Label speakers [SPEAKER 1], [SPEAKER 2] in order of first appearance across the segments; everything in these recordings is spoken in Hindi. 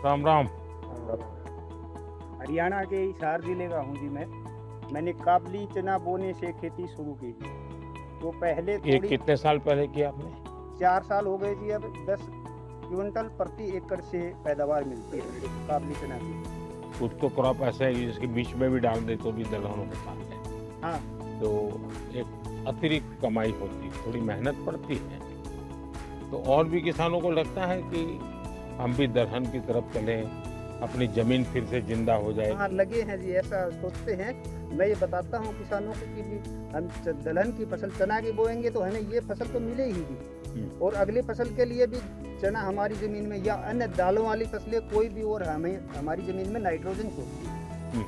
[SPEAKER 1] राम राम।
[SPEAKER 2] हरियाणा के हिसार जिले का हूँ जी मैंने काबली चना बोने से खेती शुरू की थी। तो पहले
[SPEAKER 1] ये
[SPEAKER 2] थोड़ी
[SPEAKER 1] कितने साल पहले किया आपने?
[SPEAKER 2] 4 साल हो गए जी। अब 10 क्विंटल प्रति एकड़ से पैदावार मिलती है काबली चना की।
[SPEAKER 1] कुछ तो क्रॉप ऐसे है कि जिसके बीच में भी डाल दे तो भी दलहन होता है।
[SPEAKER 2] हाँ,
[SPEAKER 1] तो एक अतिरिक्त कमाई होती है, थोड़ी मेहनत पड़ती है। तो और भी किसानों को लगता है कि हम भी दलहन की तरफ चलें, अपनी जमीन फिर से जिंदा हो जाए।
[SPEAKER 2] हाँ लगे हैं जी, ऐसा सोचते हैं। मैं ये बताता हूँ किसानों को कि भी हम दलहन की फसल चना की बोएंगे तो हमें ये फसल तो मिले ही भी, और अगली फसल के लिए भी चना हमारी जमीन में या अन्य दालों वाली फसलें कोई भी और हमें हमारी जमीन में नाइट्रोजन छोड़ती है,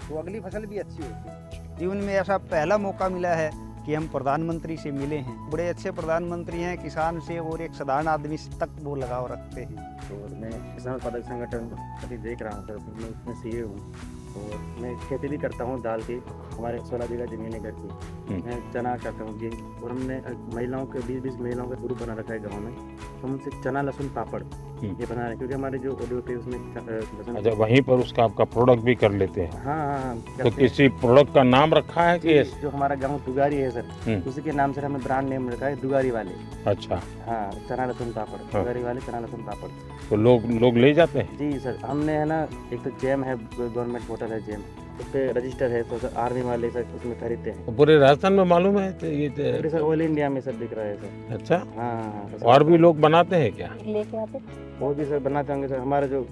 [SPEAKER 2] तो अगली फसल भी अच्छी होती है। जीवन में ऐसा पहला मौका मिला है कि हम प्रधानमंत्री से मिले हैं। बड़े अच्छे प्रधानमंत्री हैं, किसान से और एक साधारण आदमी तक वो लगाव रखते हैं।
[SPEAKER 3] तो मैं किसान उत्पादक संगठन अभी देख रहा हूँ सर, मैं उसमें सीए हूँ और मैं खेती भी करता हूँ दाल की। हमारे 16 बीघा जमीन है घर की। मैं चना करता हूँ जी, और हमने महिलाओं के 20 महिलाओं का ग्रुप बना रखा है गाँव में। हम उनसे चना लहसुन पापड़ ये बना रहे हैं, क्योंकि हमारे जो ऑडियो पे उसमें लहसुन।
[SPEAKER 1] अच्छा, वहीं पर उसका आपका प्रोडक्ट भी कर लेते हैं?
[SPEAKER 3] हाँ।
[SPEAKER 1] तो किसी प्रोडक्ट का नाम रखा है कि
[SPEAKER 3] जो हमारा गाँव दुगारी है सर, उसी के नाम से हमने ब्रांड नेम रखा है दुगारी वाले।
[SPEAKER 1] अच्छा
[SPEAKER 3] हाँ, चना लहसुन पापड़, दुगारी वाले चना लहसुन पापड़।
[SPEAKER 1] तो लोग ले जाते हैं?
[SPEAKER 3] जी सर, हमने है ना, एक तो जैम है, गवर्नमेंट पोर्टल है जैम, उस पर रजिस्टर है, तो सर आर्मी वाले सर उसमें खरीदते हैं।
[SPEAKER 1] तो पूरे राजस्थान में मालूम है? तो ये
[SPEAKER 3] पूरे सर ऑल इंडिया में सर दिख रहा है सर।
[SPEAKER 1] अच्छा,
[SPEAKER 3] हाँ।
[SPEAKER 1] और भी लोग बनाते हैं क्या?
[SPEAKER 4] लेके आते
[SPEAKER 3] वो भी सर बनाते होंगे सर। हमारे जो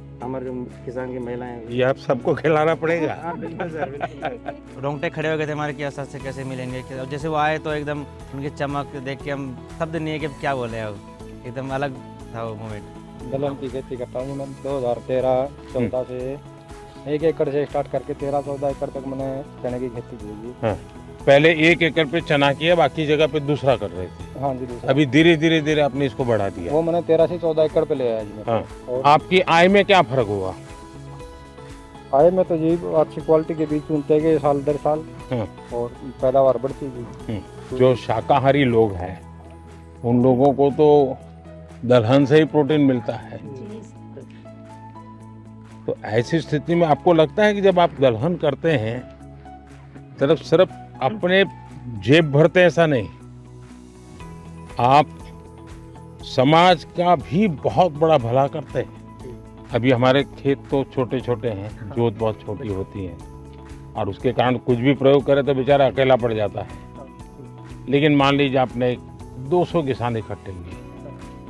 [SPEAKER 3] किसान की महिलाएं,
[SPEAKER 1] ये आप सबको खिलाना पड़ेगा।
[SPEAKER 3] हाँ बिल्कुल सर, बिल्कुल।
[SPEAKER 5] रोंगटे खड़े हो गए थे हमारे कि आसाद से कैसे मिलेंगे। और जैसे वो आए तो एकदम उनकी चमक देख के हम शब्द नहीं है कि क्या बोले, अब एकदम अलग था वो मोमेंट।
[SPEAKER 6] दलहन की खेती करता हूँ मैं 2013-14 से 1 एकड़ से स्टार्ट करके 13-14 एकड़ तक मैंने चने की खेती की।
[SPEAKER 1] हाँ, पहले 1 एकड़ पे चना किया, बाकी जगह पे दूसरा कर रहे थे।
[SPEAKER 6] हाँ जी, दूसरा।
[SPEAKER 1] अभी धीरे धीरे आपने इसको बढ़ा दिया।
[SPEAKER 6] वो मैंने 13 से 14 एकड़ पे ले आया जी।
[SPEAKER 1] हाँ।
[SPEAKER 6] और
[SPEAKER 1] आपकी आय में क्या फर्क हुआ?
[SPEAKER 6] आय में तो जी अच्छी क्वालिटी के बीज चुनते गए साल दर साल।
[SPEAKER 1] हाँ।
[SPEAKER 6] और पैदावार बढ़ती गई।
[SPEAKER 1] जो शाकाहारी लोग हैं उन लोगों को तो दलहन से ही प्रोटीन मिलता है। तो ऐसी स्थिति में आपको लगता है कि जब आप दलहन करते हैं सिर्फ अपने जेब भरते, ऐसा नहीं, आप समाज का भी बहुत बड़ा भला करते हैं। अभी हमारे खेत तो छोटे छोटे हैं, जोत बहुत छोटी होती है, और उसके कारण कुछ भी प्रयोग करे तो बेचारा अकेला पड़ जाता है। लेकिन मान लीजिए आपने 200 किसान इकट्ठे किए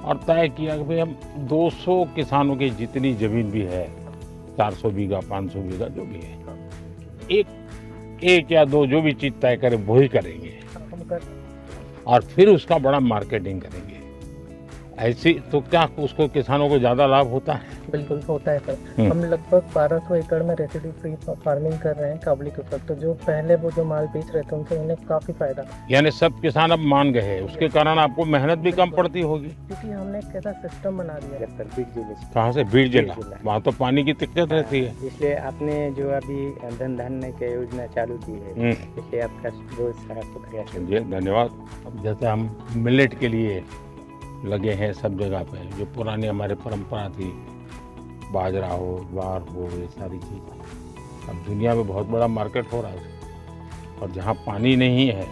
[SPEAKER 1] और तय किया कि भाई हम 200 किसानों की जितनी जमीन भी है, 400 बीघा 500 बीघा जो भी है, एक या दो जो भी चीज तय करें वो ही करेंगे, और फिर उसका बड़ा मार्केटिंग करेंगे। ऐसी तो क्या उसको किसानों को ज्यादा लाभ होता है?
[SPEAKER 7] बिल्कुल होता है सर। हम लगभग 1200 एकड़ में रेसिड्यू फ्री फार्मिंग कर रहे हैं काबली के ऊपर। तो जो पहले वो जो माल बेच रहे थे उनसे उन्हें काफी फायदा,
[SPEAKER 1] यानी सब किसान अब मान गए हैं, उसके कारण आपको मेहनत भी कम पड़ती होगी,
[SPEAKER 7] क्योंकि हमने एक ऐसा सिस्टम बना दिया है।
[SPEAKER 3] सर बीज जिले से।
[SPEAKER 1] कहाँ से? बीड़ जिला। वहाँ तो पानी की दिक्कत रहती है।
[SPEAKER 3] इसलिए आपने जो अभी धन धान्य की योजना चालू की है, इसलिए आपका बहुत सारा शुक्रिया।
[SPEAKER 1] जी धन्यवाद। अब जैसे हम मिलेट के लिए लगे हैं सब जगह पे, जो पुरानी हमारे परंपरा थी, बाजरा हो, ज्वार हो, ये सारी चीज़ अब दुनिया में बहुत बड़ा मार्केट हो रहा है। और जहाँ पानी नहीं है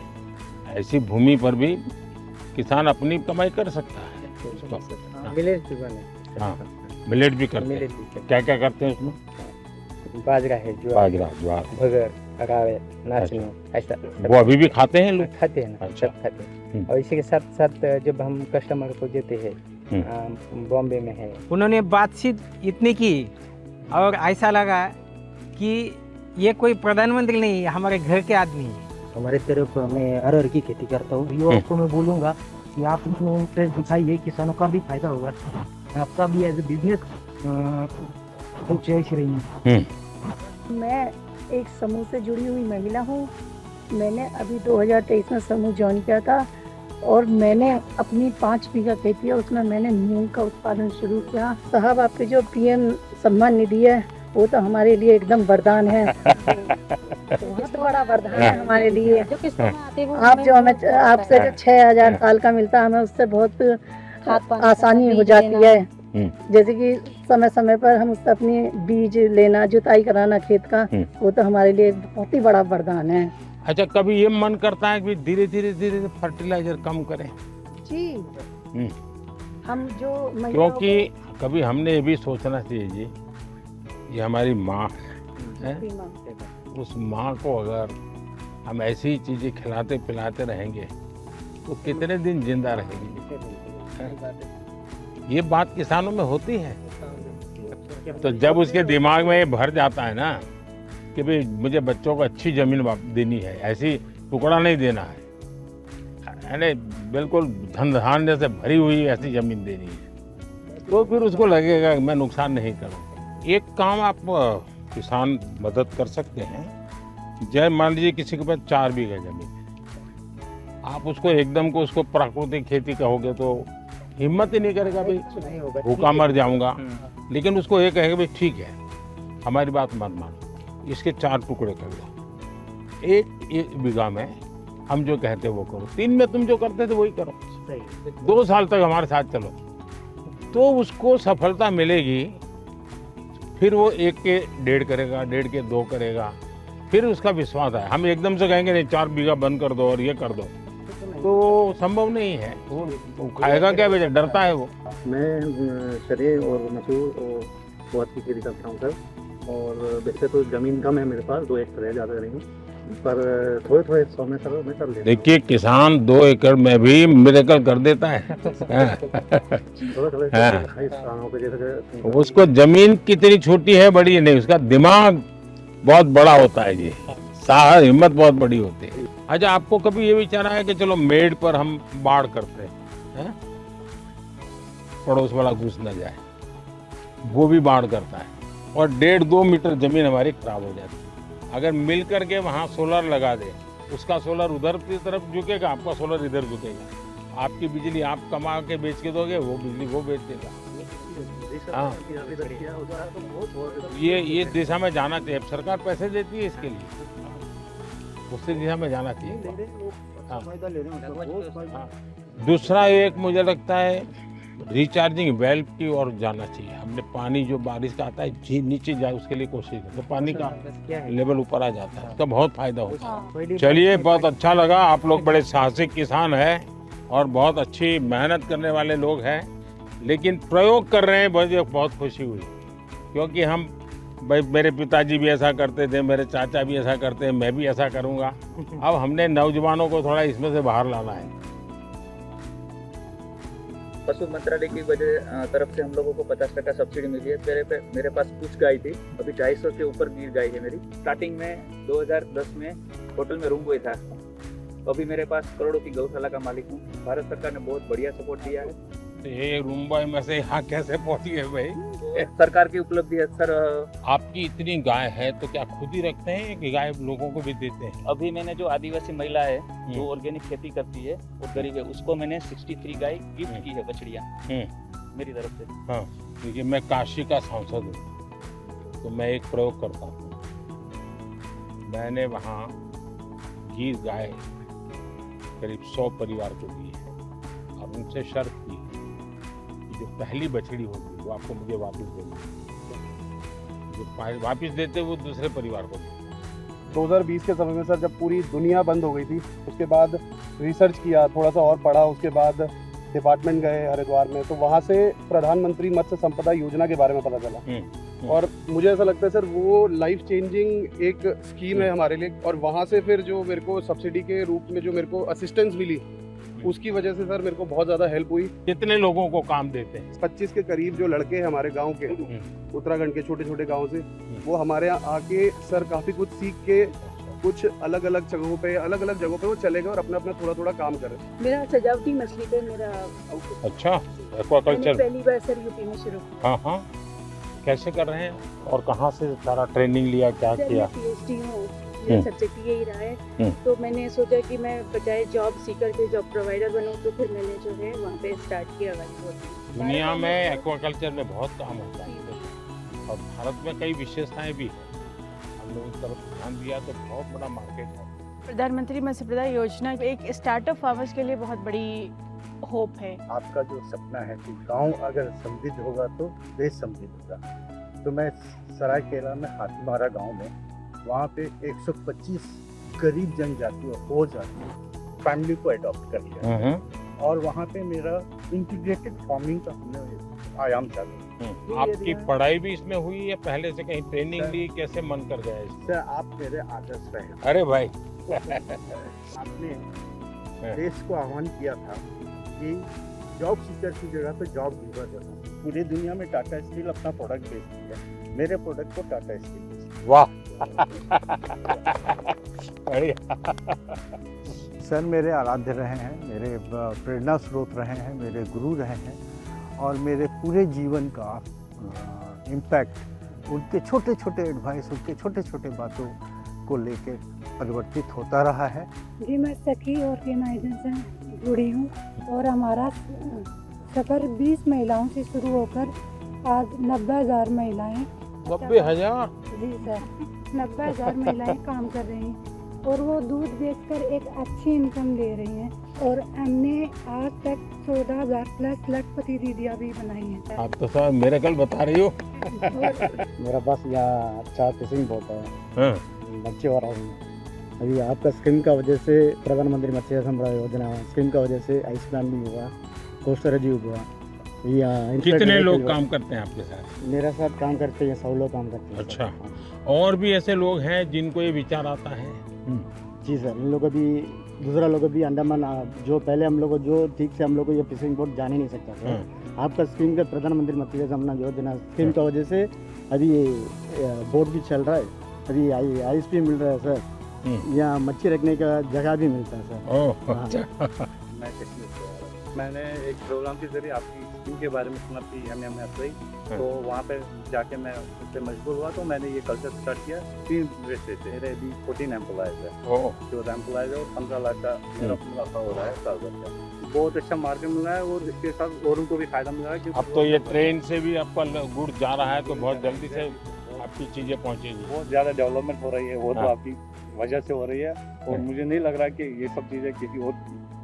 [SPEAKER 1] ऐसी भूमि पर भी किसान अपनी कमाई कर सकता है।
[SPEAKER 3] मिलेट भी बने।
[SPEAKER 1] हाँ, मिलेट भी करते हैं। क्या क्या करते हैं उसमें?
[SPEAKER 3] बाजरा है,
[SPEAKER 1] बाजरा, ज्वार,
[SPEAKER 3] भगर, अरावे, नाचनी, ऐसा
[SPEAKER 1] वो अभी भी खाते हैं लोग?
[SPEAKER 3] खाते हैं ना, सब खाते हैं। और इसी के साथ साथ जब हम कस्टमर को देते हैं, बॉम्बे में है,
[SPEAKER 8] उन्होंने बातचीत इतनी की और ऐसा लगा कि ये कोई प्रधानमंत्री नहीं है, हमारे घर के आदमी है।
[SPEAKER 3] हमारे तरफ मैं अरहर की खेती करता हूँ। युवाओं को मैं बोलूँगा कि आप इसमें इंटरेस्ट दिखाइए, किसानों का भी फायदा होगा, आपका भी एज ए बिजनेस सोच रही है।
[SPEAKER 4] मैं एक समूह से जुड़ी हुई महिला हूँ। मैंने अभी 2023 में समूह ज्वाइन किया था और मैंने अपनी 5 बीघा खेती है, उसमें मैंने मूंग का उत्पादन शुरू किया। साहब, आपके जो पीएम सम्मान निधि है वो तो हमारे लिए एकदम वरदान है। बहुत बड़ा वरदान है हमारे लिए। आप जो हमें आपसे जो 6000 साल का मिलता है, हमें उससे बहुत आसानी हो जाती है। जैसे कि समय समय पर हम उससे अपनी बीज लेना, जुताई कराना खेत का, वो तो हमारे लिए बहुत ही बड़ा वरदान है।
[SPEAKER 1] अच्छा, कभी ये मन करता है कि धीरे धीरे फर्टिलाइजर कम करें?
[SPEAKER 4] जी, हम जो महिलाओं
[SPEAKER 1] क्योंकि कभी हमने ये भी सोचना चाहिए जी, ये हमारी माँ है, उस माँ को अगर हम ऐसी ही चीजें खिलाते पिलाते रहेंगे तो कितने दिन जिंदा रहेगी? ये बात किसानों में होती है। तो जब उसके दिमाग में ये भर जाता है ना कि भाई मुझे बच्चों को अच्छी जमीन देनी है, ऐसी टुकड़ा नहीं देना है, यानी बिल्कुल धन धान्य से भरी हुई ऐसी जमीन देनी है, तो फिर उसको लगेगा कि मैं नुकसान नहीं करूँ। एक काम आप किसान मदद कर सकते हैं। जय मान लीजिए किसी के पास 4 बीघा जमीन है, आप उसको एकदम को उसको प्राकृतिक खेती कहोगे तो हिम्मत ही नहीं करेगा, भाई भूखा मर जाऊंगा। लेकिन उसको ये कहेगा भाई ठीक है, हमारी बात मत मानो, इसके 4 टुकड़े कर दो, एक बीघा में हम जो कहते हैं वो करो, 3 में तुम जो करते थे वही करो, 2 साल तक हमारे साथ चलो, तो उसको सफलता मिलेगी। फिर वो 1 के 1.5 करेगा, 1.5 के 2 करेगा, फिर उसका विश्वास है। हम एकदम से कहेंगे नहीं 4 बीघा बंद कर दो और ये कर दो, तो संभव नहीं है। वो खाएगा क्या, बेटा डरता है वो।
[SPEAKER 3] मैं चने और मसूर और बहुत की खेती करता हूँ सर, और वैसे तो ज़मीन कम है मेरे पास, 2 एकड़ है, ज़्यादा नहीं, पर थोड़े थोड़े 100 में सर मैं कर लेता हूँ।
[SPEAKER 1] देखिए किसान 2 एकड़ में भी मिरेकल कर देता है।
[SPEAKER 3] थोड़े थोड़े स्थानों पे जैसे
[SPEAKER 1] उसको जमीन कितनी छोटी है बड़ी है नहीं, उसका दिमाग बहुत बड़ा होता है जी, साहस हिम्मत बहुत बड़ी होती है। अच्छा, आपको कभी ये विचार आया कि चलो मेड पर हम बाढ़ करते हैं, पड़ोस वाला घुस न जाए, वो भी बाढ़ करता है और 1.5-2 मीटर जमीन हमारी खराब हो जाती है। अगर मिल करके वहाँ सोलर लगा दे, उसका सोलर उधर की तरफ झुकेगा, आपका सोलर इधर झुकेगा, आपकी बिजली आप कमा के बेच के दोगे, वो बिजली वो बेच देगा। हाँ, ये दिशा में जाना चाहिए। अब सरकार पैसे देती है इसके लिए, उसी दिशा में जाना चाहिए। हाँ। दूसरा एक मुझे लगता है रिचार्जिंग वेल्व की ओर जाना चाहिए। हमने पानी जो बारिश का आता है नीचे जाए उसके लिए कोशिश करें, तो पानी का लेवल ऊपर आ जाता है, उसका बहुत फायदा होता है। चलिए, बहुत अच्छा लगा, आप लोग बड़े साहसिक किसान हैं और बहुत अच्छी मेहनत करने वाले लोग हैं, लेकिन प्रयोग कर रहे हैं, मुझे बहुत खुशी हुई। क्योंकि हम भाई, मेरे पिताजी भी ऐसा करते थे, मेरे चाचा भी ऐसा करते हैं, मैं भी ऐसा करूँगा। अब हमने नौजवानों को थोड़ा इसमें से बाहर लाना है।
[SPEAKER 9] पशु मंत्रालय की वजह तरफ से हम लोगों को 50% सब्सिडी मिली है। मेरे पास कुछ गाय थी, अभी 250 के ऊपर गिर गाय है मेरी। स्टार्टिंग में 2010 में होटल में रूम हुए था, अभी मेरे पास करोड़ों की गौशाला का मालिक हूँ। भारत सरकार ने बहुत बढ़िया सपोर्ट दिया है।
[SPEAKER 1] ये मुंबई में से यहाँ कैसे पहुँच गए भाई?
[SPEAKER 9] सरकार की उपलब्धि है सर।
[SPEAKER 1] आपकी इतनी गाय है तो क्या खुद ही रखते हैं कि गाय लोगों को भी देते हैं?
[SPEAKER 9] अभी मैंने जो आदिवासी महिला है जो ऑर्गेनिक खेती करती है और गरीब है, उसको मैंने 63 गाय गिफ्ट की है, बछड़ियाँ मेरी तरफ से।
[SPEAKER 1] हाँ, देखिए मैं काशी का सांसद हूँ, तो मैं एक प्रयोग करता हूँ। मैंने वहाँ गीर गाय करीब 100 परिवार को दी है और उनसे शर्त की जो पहली बछड़ी होगी वो आपको मुझे वापस देनी, जो वापस देते वो दूसरे परिवार को देते।
[SPEAKER 10] 2020 के समय में सर, जब पूरी दुनिया बंद हो गई थी, उसके बाद रिसर्च किया, थोड़ा सा और पढ़ा, उसके बाद डिपार्टमेंट गए हरिद्वार में, तो वहाँ से प्रधानमंत्री मत्स्य संपदा योजना के बारे में पता चला। और मुझे ऐसा लगता है सर, वो लाइफ चेंजिंग एक स्कीम है हमारे लिए। और वहाँ से फिर जो मेरे को सब्सिडी के रूप में जो मेरे को असिस्टेंस मिली, उसकी वजह से सर मेरे को बहुत ज़्यादा हेल्प हुई।
[SPEAKER 1] कितने लोगों को काम देते हैं?
[SPEAKER 10] 25 के करीब जो लड़के हैं हमारे गांव के, उत्तराखंड के छोटे छोटे गांव से, वो हमारे यहाँ आके सर काफ़ी कुछ सीख के कुछ अलग अलग जगहों पे वो चले गए और अपना अपना थोड़ा थोड़ा काम कर रहे हैं।
[SPEAKER 4] मेरा सजावटी मछली पे मेरा
[SPEAKER 1] अच्छा, एक्वाकल्चर
[SPEAKER 4] पहली बार सर यूपी में शुरू किया।
[SPEAKER 1] हाँ हाँ, कैसे कर रहे हैं और कहाँ से सारा ट्रेनिंग लिया, क्या किया?
[SPEAKER 4] PhD हूँ, मेरा सब्जेक्ट यही रहा है। तो मैंने सोचा कि मैं बजाय जॉब सीकर के जॉब प्रोवाइडर बनूं, तो फिर मैंने जो है वहाँ पे स्टार्ट किया।
[SPEAKER 1] दुनिया में एक्वाकल्चर में बहुत काम होता है और भारत में कई विशेषताएं भी हैं। हम लोग उस तरफ ध्यान दिया तो बहुत बड़ा मार्केट है।
[SPEAKER 11] प्रधानमंत्री मत्स्य संपदा योजना एक स्टार्टअप फार्मर्स के लिए बहुत बड़ी होप है।
[SPEAKER 12] आपका जो सपना है कि गांव अगर समृद्ध होगा तो देश समृद्ध होगा। तो मैं सरायकेला में हाथीमारा गांव में वहाँ पे 125 गरीब जनजाति और हो जाती फैमिली को अडॉप्ट कर लिया और वहाँ पे मेरा इंटीग्रेटेड फार्मिंग का हमने आयाम चालू।
[SPEAKER 1] आपकी पढ़ाई भी इसमें हुई या पहले से कहीं ट्रेनिंग ली, कैसे मन कर गया इसमें?
[SPEAKER 12] सर आप मेरे आदर्श रहे।
[SPEAKER 1] अरे भाई
[SPEAKER 12] आपने देश को आह्वान किया था कि जॉब सीकर की जगह पे जॉब गिवर बनो। पूरी दुनिया में टाटा स्टील अपना प्रोडक्ट बेचती है, मेरे प्रोडक्ट को टाटा स्टील बेचती है।
[SPEAKER 1] वाह
[SPEAKER 12] सर मेरे आराध्य रहे हैं, मेरे प्रेरणा स्रोत रहे हैं, मेरे गुरु रहे हैं और मेरे पूरे जीवन का इम्पैक्ट उनके छोटे छोटे एडवाइस, उनके छोटे छोटे बातों को लेकर परिवर्तित होता रहा है।
[SPEAKER 4] जी मैं सखी ऑर्गेनाइजेशन से जुड़ी हूँ और हमारा सफ़र 20 महिलाओं से शुरू होकर आज 90,000 महिलाएं
[SPEAKER 1] 90,000?
[SPEAKER 4] जी सर 90,000 महिलाएं काम कर रही हैं और वो दूध बेचकर एक अच्छी इनकम दे रही हैं और हमने आज तक 14,000 प्लस लखपति दीदियाँ भी बनाई हैं।
[SPEAKER 1] आप तो सब मेरे कल बता रही हो।
[SPEAKER 6] मेरा पास यहाँ 4 फिशिंग बोट है,
[SPEAKER 12] बच्चे हो रहे हैं। अभी आपका स्कीम का वजह से प्रधानमंत्री मत्स्य संपदा योजना स्कीम का वजह से आइस प्लान भी हुआ, कोस्टर जी हुआ।
[SPEAKER 1] कितने लोग काम करते हैं आपके साथ?
[SPEAKER 12] मेरे साथ काम करते हैं 100 लोग काम करते हैं।
[SPEAKER 1] अच्छा, और भी ऐसे लोग हैं जिनको ये विचार आता है?
[SPEAKER 12] जी सर, इन लोगों भी दूसरा लोग भी अंडमान जो पहले हम लोग जो ठीक से हम लोग को ये फिशिंग बोट जान ही नहीं सकता था। आपका स्कीम का प्रधानमंत्री मत्स्य संपदा योजना स्कीम का वजह से अभी बोट भी चल रहा है, अभी आइस भी मिल रहा है सर, यहाँ मच्छी रखने का जगह भी मिलता है सर।
[SPEAKER 3] मैंने एक प्रोग्राम के जरिए आपकी स्कीम के बारे में सुना थी MMFI, तो वहाँ पे जाके मैं उससे मजबूर हुआ तो मैंने ये कल्चर स्टार्ट किया। 3 वैसे थे, मेरे अभी 14 एम्प्लॉयज़ है, 14 एम्प्लॉयज़ है और 15 लाख का मेरा मुनाफा हो रहा है साल भर का। बहुत अच्छा मार्केट मिल रहा है और इसके साथ औरों को भी फायदा मिल रहा है।
[SPEAKER 1] अब तो ये ट्रेन से भी आपका गुड़ जा रहा है तो बहुत जल्दी से आपकी चीज़ें पहुँचेगी।
[SPEAKER 3] बहुत ज़्यादा डेवलपमेंट हो रही है, वो तो आपकी वजह से हो रही है और मुझे नहीं लग रहा कि ये सब चीज़ें किसी और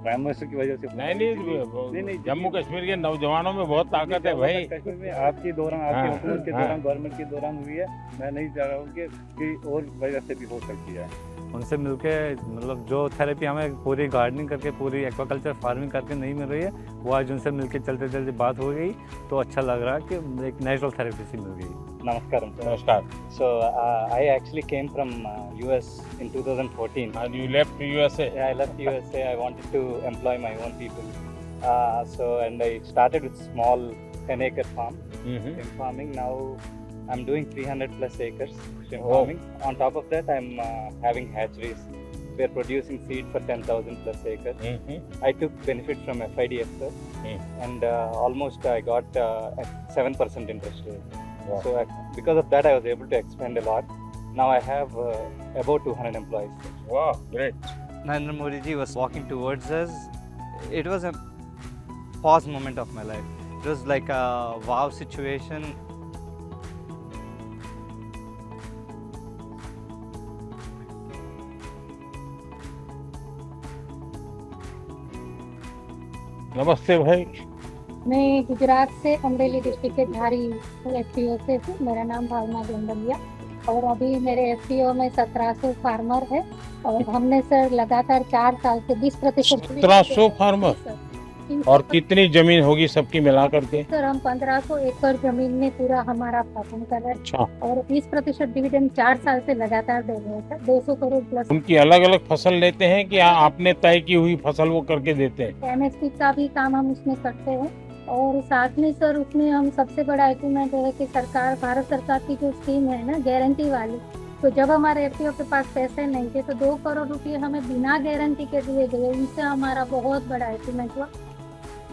[SPEAKER 3] प्राइम मिनिस्टर की वजह से
[SPEAKER 1] नहीं, जम्मू कश्मीर के नौजवानों में बहुत ताकत है भाई।
[SPEAKER 3] कश्मीर में आपके दौरान, आपकी हुकूमत के दौरान, गवर्नमेंट के दौरान हुई है। मैं नहीं चाह रहा हूँ कि और वजह से भी हो सकती है।
[SPEAKER 13] उनसे मिलके मतलब जो थेरेपी हमें पूरी गार्डनिंग करके, पूरी एक्वाकल्चर फार्मिंग करके नहीं मिल रही है, वो आज उनसे मिलके चलते चलते बात हो गई तो अच्छा लग रहा है कि एक नेचुरल थेरेपी सी मिल गई।
[SPEAKER 3] Namaskaram.
[SPEAKER 1] Namaskar.
[SPEAKER 3] So I actually came from US in 2014.
[SPEAKER 1] And you left USA?
[SPEAKER 3] Yeah, I left USA. I wanted to employ my own people. And I started with small 10-acre farm. Shrimp farming. Now I'm doing 300 plus acres shrimp farming. On top of that, I'm having hatcheries. We're producing seed for 10,000 plus acres. I took benefit from FIDF, sir, and almost I got 7% interest rate.
[SPEAKER 1] Wow.
[SPEAKER 3] So because of that, I was able to expand a lot. Now I have about 200 employees.
[SPEAKER 1] Wow, great.
[SPEAKER 5] Narendra Modi ji was walking towards us. It was a pause moment of my life. It was like a wow situation.
[SPEAKER 1] नमस्ते भाई।
[SPEAKER 4] मैं गुजरात से अमरेली डिस्ट्रिक्ट के धारी FPO से हूँ। मेरा नाम भावना गोंडलिया और अभी मेरे FPO में 1700 फार्मर है और हमने सर लगातार 4 साल से 20%
[SPEAKER 1] 1700 फार्मर और कितनी जमीन होगी सबकी मिला करके?
[SPEAKER 4] सर हम 1500 एकड़ जमीन में पूरा हमारा फार्म कर रहे हैं।
[SPEAKER 1] अच्छा।
[SPEAKER 4] और 20% डिविडेंड 4 साल से लगातार दे रहे हैं, 200 करोड़ प्लस।
[SPEAKER 1] उनकी अलग अलग फसल लेते हैं कि आपने तय की हुई फसल वो करके देते हैं?
[SPEAKER 4] MSP का भी काम हम उसमें करते हैं और साथ में सर उसमें हम सबसे बड़ा अचीवमेंट है कि सरकार, भारत सरकार की जो स्कीम है ना गारंटी वाली, तो जब हमारे FPO के पास पैसे नहीं थे तो 2 करोड़ रुपए हमें बिना गारंटी के दिए गए। इनसे हमारा बहुत बड़ा अचीवमेंट हुआ।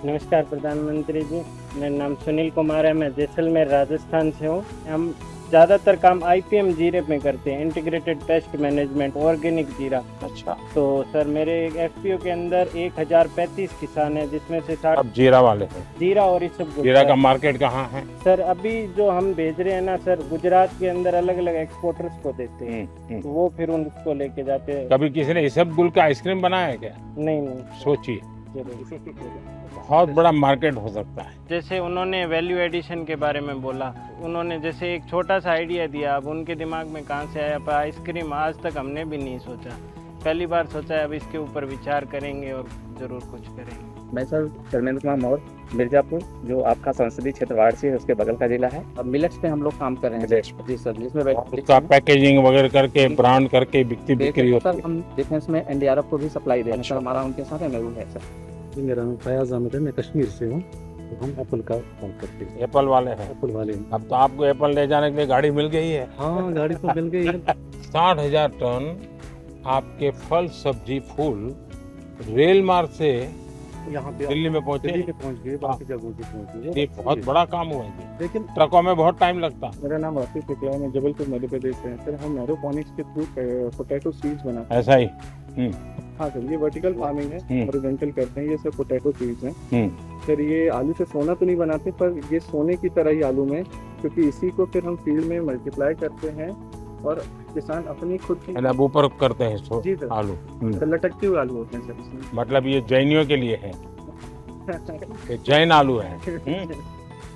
[SPEAKER 14] नमस्कार प्रधानमंत्री जी, मेरा नाम सुनील कुमार है, मैं जैसलमेर राजस्थान से हूँ। हम ज़्यादातर काम IPM जीरे में करते हैं, इंटीग्रेटेड पेस्ट मैनेजमेंट, ऑर्गेनिक जीरा।
[SPEAKER 1] अच्छा।
[SPEAKER 14] तो सर मेरे FPO के अंदर 1035 किसान हैं जिसमें से 60
[SPEAKER 1] अब जीरा वाले हैं।
[SPEAKER 14] जीरा और इस सब।
[SPEAKER 1] जीरा का मार्केट कहाँ है?
[SPEAKER 14] सर अभी जो हम भेज रहे हैं ना सर, गुजरात के अंदर अलग अलग एक्सपोर्टर्स को देते हैं, तो वो फिर उनको लेके जाते हैं।
[SPEAKER 1] कभी किसी ने इसबगुल का आइसक्रीम बनाया है क्या?
[SPEAKER 14] नहीं।
[SPEAKER 1] सोचिए बहुत बड़ा मार्केट हो सकता है।
[SPEAKER 14] जैसे उन्होंने वैल्यू एडिशन के बारे में बोला, उन्होंने जैसे एक छोटा सा आइडिया दिया, अब उनके दिमाग में कहाँ से आया, पर आइसक्रीम आज तक हमने भी नहीं सोचा, पहली बार सोचा है। अब इसके ऊपर विचार करेंगे और ज़रूर कुछ करेंगे।
[SPEAKER 3] मैं सर धर्मेंद्र कुमार मौर्य, मिर्जापुर, जो आपका संसदीय क्षेत्र वाराणसी है उसके बगल का जिला है। अब मिलेट्स पे हम लोग काम कर रहे हैं जी सर, जिसमें
[SPEAKER 1] उसका पैकेजिंग वगैरह करके ब्रांड करके बिक्री होती
[SPEAKER 3] सर हम डिफेंस में NDRF को भी सप्लाई दे रहे हैं सर, हमारा उनके साथ MOU है सर।
[SPEAKER 11] जी मेरा नाम फयाज अहमद है, मैं कश्मीर से हूँ। तो हम एप्पल का काम करते हैं।
[SPEAKER 1] एप्पल वाले हैं?
[SPEAKER 11] एप्पल वाले हैं।
[SPEAKER 1] अब तो आपको एप्पल ले जाने के लिए गाड़ी मिल गई है।
[SPEAKER 11] हाँ गाड़ी तो मिल गई है।
[SPEAKER 1] 60,000 टन आपके फल सब्जी फूल रेल मार्ग से
[SPEAKER 11] यहाँ पे
[SPEAKER 1] दिल्ली में पहुंचे,
[SPEAKER 11] दिल्ली के पहुँच गए, बाकी जगहों पे पहुँच गए।
[SPEAKER 1] ये बहुत बड़ा काम हुआ है।
[SPEAKER 11] लेकिन
[SPEAKER 1] ट्रकों में बहुत टाइम लगता।
[SPEAKER 15] मेरा नाम राकेश शुक्ला है, मैं जबलपुर मध्य प्रदेश से हैं। सर हम एरोपोनिक्स के थ्रू पोटैटो सीड्स बनाते हैं।
[SPEAKER 1] ऐसा ही?
[SPEAKER 15] हाँ सर, ये वर्टिकल फार्मिंग है, हॉरिजॉन्टल करते हैं। ये सर पोटैटो सीड्स हैं। सर ये आलू से सोना तो नहीं बनाते, पर ये सोने की तरह ही आलू में, क्योंकि इसी को फिर हम फील्ड में मल्टीप्लाई करते हैं और किसान अपनी खुद की
[SPEAKER 1] अब ऊपर करते हैं
[SPEAKER 15] जी सर,
[SPEAKER 1] आलू।
[SPEAKER 15] तो लटकते हुए आलू होते हैं सर इसमें।
[SPEAKER 1] मतलब ये जैनियों के लिए है, ये जैन आलू है।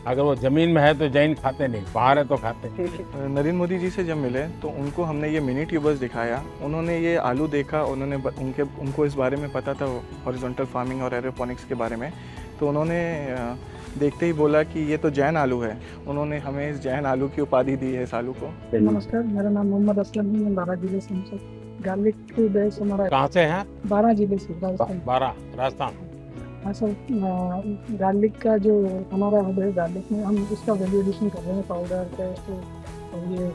[SPEAKER 1] अगर वो जमीन में है तो जैन खाते नहीं, बाहर है तो खाते।
[SPEAKER 16] नरेंद्र मोदी जी से जब मिले तो उनको हमने ये मिनी ट्यूबर्स दिखाया, उन्होंने ये आलू देखा, उन्होंने उनको इस बारे में पता था हॉरिजॉन्टल फार्मिंग और एरोपोनिक्स के बारे में, तो उन्होंने देखते ही बोला कि ये तो जैन आलू है। उन्होंने हमें इस जैन आलू की उपाधि दी है इस आलू को।
[SPEAKER 7] नमस्कार, मेरा नाम मोहम्मद असलम है, मैं 12 जिले से हूँ सर। गार्लिक की बेस हमारा
[SPEAKER 1] कहाँ से है?
[SPEAKER 7] 12 जिले से, राजस्थान।
[SPEAKER 1] 12 राजस्थान।
[SPEAKER 7] हाँ सर, गार्लिक का जो हमारा हब है, गार्लिक में हम उसका वैल्यू एडिशन कर रहे हैं, पाउडर पेस्ट, और ये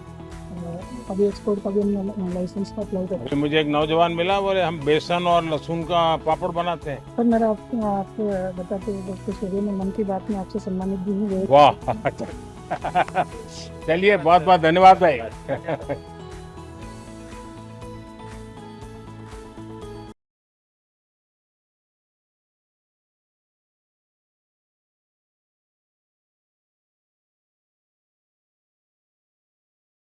[SPEAKER 7] अभी एक्सपोर्ट का भी हम लाइसेंस का अप्लाई कर रहे हैं।
[SPEAKER 1] मुझे एक नौजवान मिला, बोले हम बेसन और लहसुन का पापड़ बनाते हैं।
[SPEAKER 7] सर मेरा आपको बताते हुए मैं मन की बात में आपसे सम्मानित भी हूँ।
[SPEAKER 1] वाह, चलिए बहुत बहुत धन्यवाद भाई।